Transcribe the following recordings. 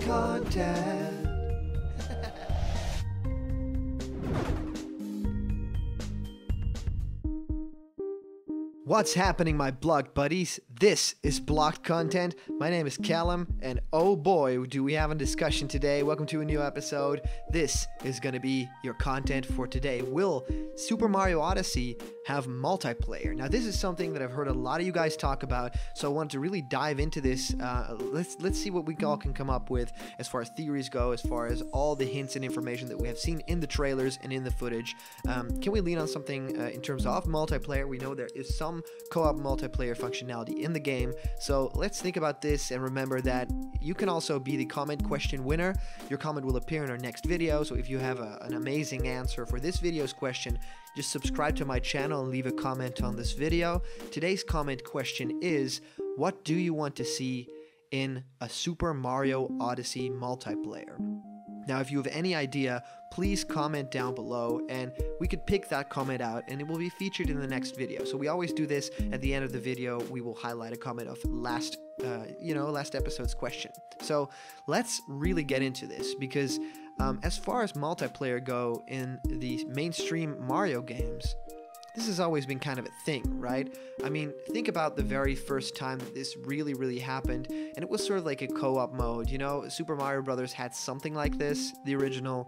block content. What's happening, my blocked buddies? This is Blocked Content. My name is Callum, and oh boy, do we have a discussion today. Welcome to a new episode. This is going to be your content for today. Will Super Mario Odyssey have multiplayer? Now, this is something that I've heard a lot of you guys talk about, so I wanted to really dive into this. Let's see what we all can come up with as far as theories go, as far as all the hints and information that we have seen in the trailers and in the footage. Can we lean on something in terms of multiplayer? We know there is some co-op multiplayer functionality in the game, so let's think about this and remember that you can also be the comment question winner. Your comment will appear in our next video, so if you have an amazing answer for this video's question, just subscribe to my channel and leave a comment on this video. Today's comment question is, what do you want to see in a Super Mario Odyssey multiplayer? Now, if you have any idea, please comment down below and we could pick that comment out and it will be featured in the next video. So we always do this at the end of the video. We will highlight a comment of last episode's question. So let's really get into this because as far as multiplayer go in the mainstream Mario games, this has always been kind of a thing, right? I mean, think about the very first time that this really happened, and it was sort of like a co-op mode, you know? Super Mario Brothers had something like this, the original.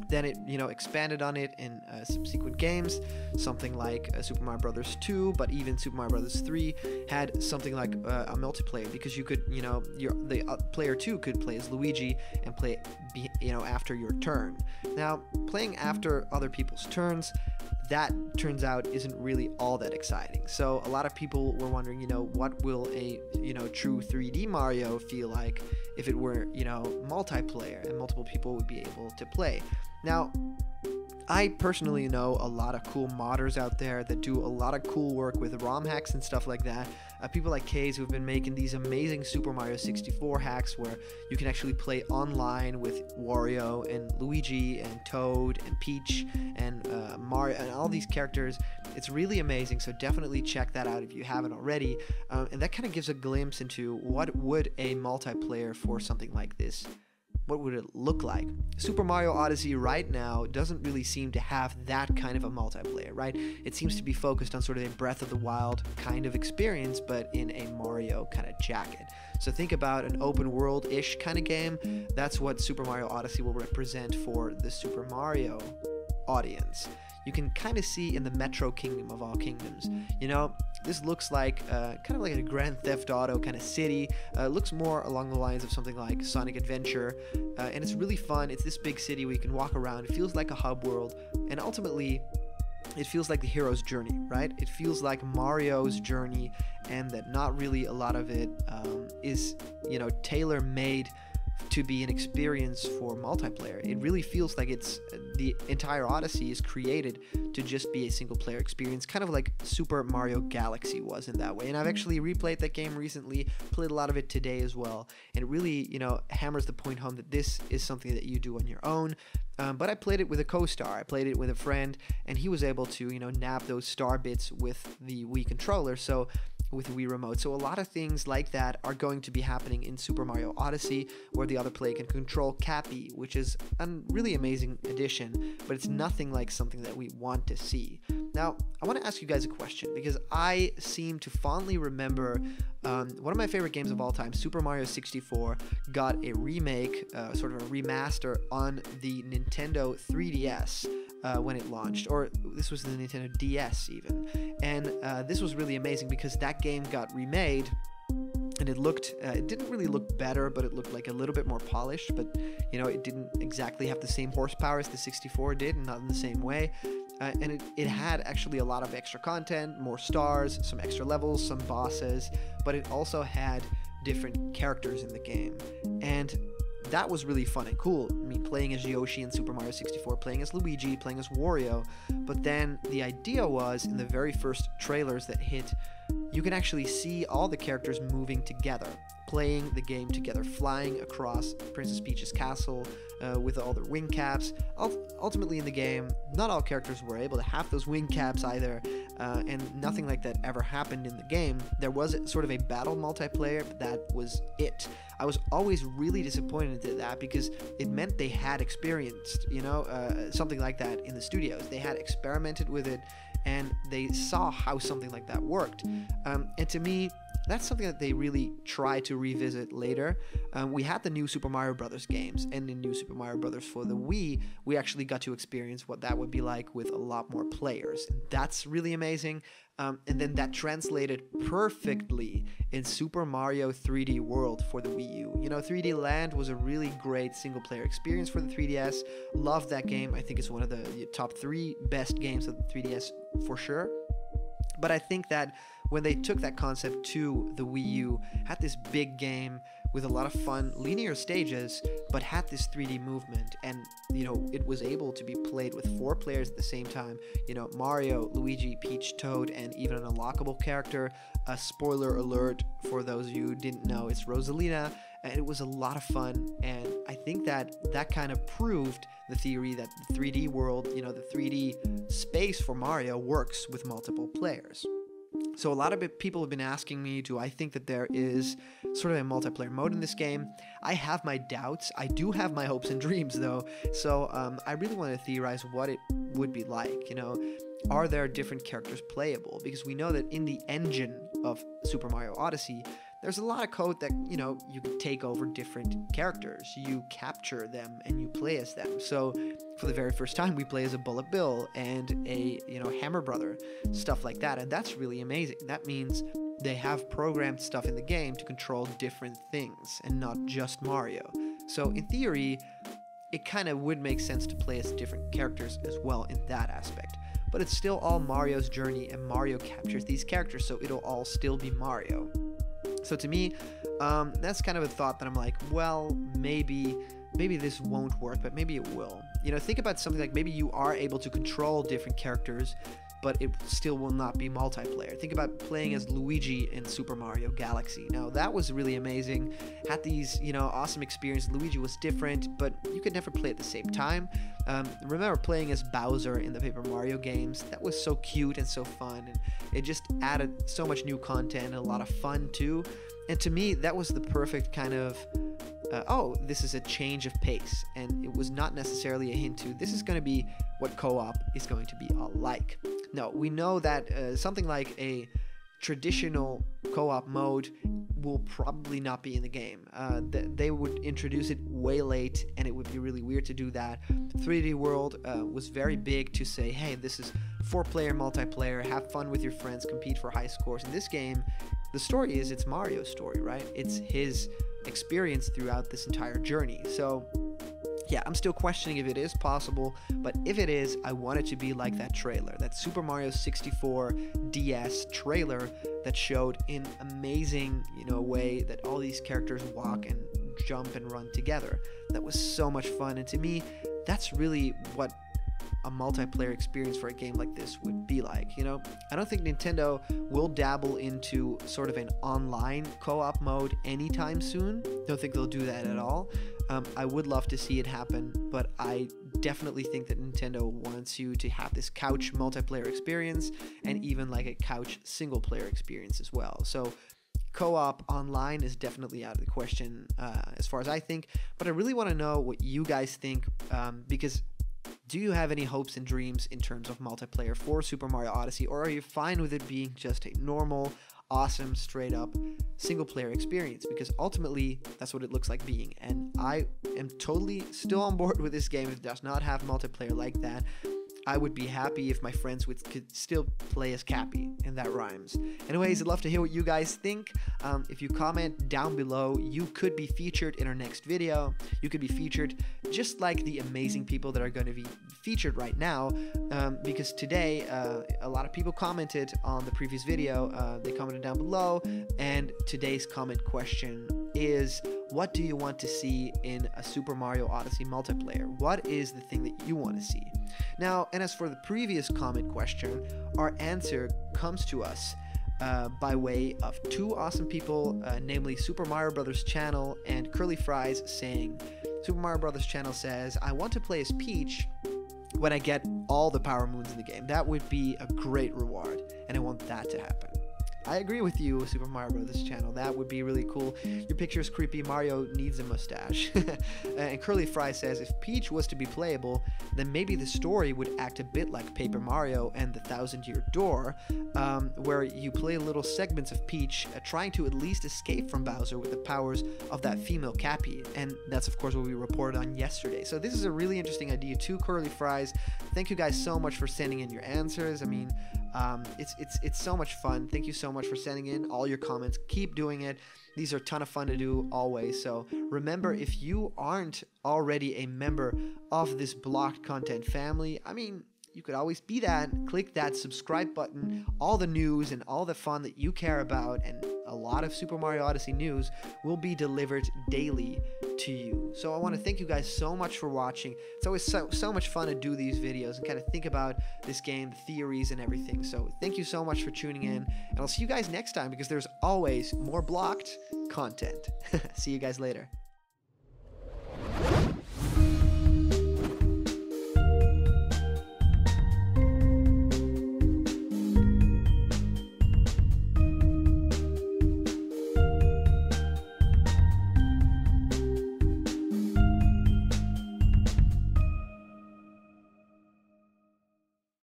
Then it, expanded on it in subsequent games, something like Super Mario Brothers 2, but even Super Mario Brothers 3 had something like a multiplayer, because you could, the player 2 could play as Luigi and play, after your turn. Now, playing after other people's turns, that turns out isn't really all that exciting. So a lot of people were wondering, what will a, true 3D Mario feel like if it were, multiplayer and multiple people would be able to play. Now, I personally know a lot of cool modders out there that do a lot of cool work with ROM hacks and stuff like that. People like Kaze who've been making these amazing Super Mario 64 hacks where you can actually play online with Wario and Luigi and Toad and Peach and Mario and all these characters. It's really amazing, so definitely check that out if you haven't already. And that kind of gives a glimpse into what would a multiplayer for something like this, what would it look like? Super Mario Odyssey right now doesn't really seem to have that kind of a multiplayer, right? It seems to be focused on sort of a Breath of the Wild kind of experience, but in a Mario kind of jacket. So think about an open world-ish kind of game. That's what Super Mario Odyssey will represent for the Super Mario audience. You can kind of see in the Metro Kingdom of all kingdoms. This looks like kind of like a Grand Theft Auto kind of city. Looks more along the lines of something like Sonic Adventure, and it's really fun. It's this big city where you can walk around. It feels like a hub world, and ultimately, it feels like the hero's journey, right? It feels like Mario's journey, and that not really a lot of it is, tailor-made to be an experience for multiplayer. It really feels like it's the entire Odyssey is created to just be a single player experience, kind of like Super Mario Galaxy was in that way. And I've actually replayed that game recently, played a lot of it today as well, and it really, hammers the point home that this is something that you do on your own. But I played it with a co-star. I played it with a friend, and he was able to, nab those star bits with the Wii controller. So with Wii Remote. So a lot of things like that are going to be happening in Super Mario Odyssey, where the other player can control Cappy, which is a really amazing addition, but it's nothing like something that we want to see. Now, I want to ask you guys a question, because I seem to fondly remember one of my favorite games of all time, Super Mario 64, got a remake, sort of a remaster on the Nintendo 3DS. When it launched, or this was the Nintendo DS even, and this was really amazing because that game got remade, and it didn't really look better, but it looked like a little bit more polished, but it didn't exactly have the same horsepower as the 64 did, and not in the same way. And it had actually a lot of extra content, more stars, some extra levels, some bosses, but it also had different characters in the game, and that was really fun and cool. I mean, playing as Yoshi in Super Mario 64, playing as Luigi, playing as Wario. But then the idea was, in the very first trailers that hit, you can actually see all the characters moving together, playing the game together, flying across Princess Peach's castle with all their wing caps. Ultimately in the game, not all characters were able to have those wing caps either, and nothing like that ever happened in the game. There was sort of a battle multiplayer, but that was it. I was always really disappointed in that because it meant they had experienced, something like that in the studios. They had experimented with it and they saw how something like that worked. And to me, that's something that they really try to revisit later. We had the new Super Mario Brothers games, and in New Super Mario Brothers for the Wii, we actually got to experience what that would be like with a lot more players. That's really amazing. And then that translated perfectly in Super Mario 3D World for the Wii U. 3D Land was a really great single-player experience for the 3DS. Loved that game. I think it's one of the top 3 best games of the 3DS for sure. But I think that when they took that concept to the Wii U, had this big game with a lot of fun linear stages, but had this 3D movement, and it was able to be played with 4 players at the same time. Mario, Luigi, Peach, Toad, and even an unlockable character. A spoiler alert for those of you who didn't know, it's Rosalina, and it was a lot of fun. And I think that kind of proved the theory that the 3D world, the 3D space for Mario works with multiple players. So a lot of people have been asking me, do I think that there is sort of a multiplayer mode in this game? I have my doubts. I do have my hopes and dreams, though. So I really want to theorize what it would be like. Are there different characters playable? Because we know that in the engine of Super Mario Odyssey, there's a lot of code that, you can take over different characters. You capture them and you play as them. So for the very first time, we play as a Bullet Bill and a, Hammer Brother, stuff like that. And that's really amazing. That means they have programmed stuff in the game to control different things and not just Mario. So in theory, it kind of would make sense to play as different characters as well in that aspect. But it's still all Mario's journey, and Mario captures these characters, so it'll all still be Mario. So to me, that's kind of a thought that I'm like, well, maybe this won't work, but maybe it will. Think about something like maybe you are able to control different characters, but it still will not be multiplayer. Think about playing as Luigi in Super Mario Galaxy. Now, that was really amazing. Had these, awesome experiences. Luigi was different, but you could never play at the same time. Remember playing as Bowser in the Paper Mario games? That was so cute and so fun, and it just added so much new content and a lot of fun too. And to me, that was the perfect kind of this is a change of pace, and it was not necessarily a hint to this is going to be what co-op is going to be like. No, we know that something like a traditional co-op mode will probably not be in the game. They would introduce it way late, and it would be really weird to do that. 3D World was very big to say, hey, this is 4-player multiplayer, have fun with your friends, compete for high scores. In this game, the story is it's Mario's story, right? It's his experience throughout this entire journey. So yeah, I'm still questioning if it is possible, but if it is, I want it to be like that trailer, that Super Mario 64 DS trailer that showed in amazing, way that all these characters walk and jump and run together. That was so much fun, and to me, that's really what a multiplayer experience for a game like this would be like. I don't think Nintendo will dabble into sort of an online co-op mode anytime soon. Don't think they'll do that at all. I would love to see it happen, but I definitely think that Nintendo wants you to have this couch multiplayer experience and even like a couch single player experience as well. So co-op online is definitely out of the question as far as I think, but I really want to know what you guys think, because do you have any hopes and dreams in terms of multiplayer for Super Mario Odyssey, or are you fine with it being just a normal, awesome, straight up single player experience? Because ultimately that's what it looks like being, and I am totally still on board with this game. If it does not have multiplayer like that, I would be happy if my friends could still play as Cappy, and that rhymes. Anyways, I'd love to hear what you guys think. If you comment down below, you could be featured in our next video. You could be featured just like the amazing people that are going to be featured right now, because today a lot of people commented on the previous video. They commented down below, and today's comment question is, what do you want to see in a Super Mario Odyssey multiplayer? What is the thing that you want to see? Now, and as for the previous comment question, our answer comes to us by way of 2 awesome people, namely Super Mario Brothers channel and Curly Fries, saying, Super Mario Brothers channel says, I want to play as Peach when I get all the Power Moons in the game. That would be a great reward, and I want that to happen. I agree with you, Super Mario Brothers channel. That would be really cool. Your picture is creepy. Mario needs a mustache. And Curly Fry says, if Peach was to be playable, then maybe the story would act a bit like Paper Mario and the Thousand-Year Door, where you play little segments of Peach trying to at least escape from Bowser with the powers of that female Cappy. And that's, of course, what we reported on yesterday. So this is a really interesting idea too, Curly Fries. Thank you guys so much for sending in your answers. I mean, it's so much fun. Thank you so much for sending in all your comments. Keep doing it. These are a ton of fun to do always. So remember, if you aren't already a member of this Blocked Content family, I mean, you could always be that. Click that subscribe button. All the news and all the fun that you care about, and a lot of Super Mario Odyssey news, will be delivered daily to you. So I want to thank you guys so much for watching. It's always so much fun to do these videos and kind of think about this game, the theories and everything. So thank you so much for tuning in, and I'll see you guys next time, because there's always more Blocked content. See you guys later.